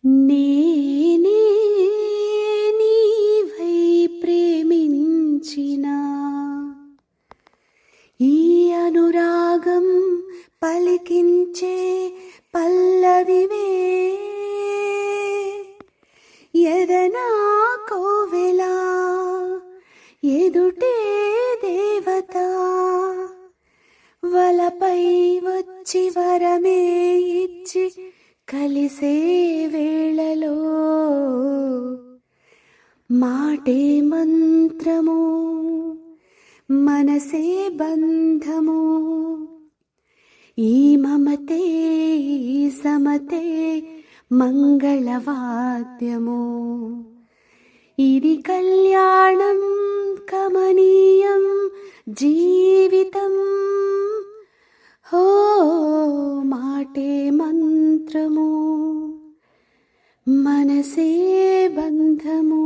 నేనే నీవై ప్రేమించిన ఈ అనురాగం పలికించే పల్లవివే ఎదనా కోవెలా ఎదుటే దేవత వలపై వచ్చి వరమే ఇచ్చి కలిసే వేళలో మాటే మంత్రము మనసే బంధము ఈ మమతే ఈ సమతే మంగళవాద్యము ఇది కళ్యాణం కమనీయం జీవితం హో మాటే మంత్రము మనసే బంధము.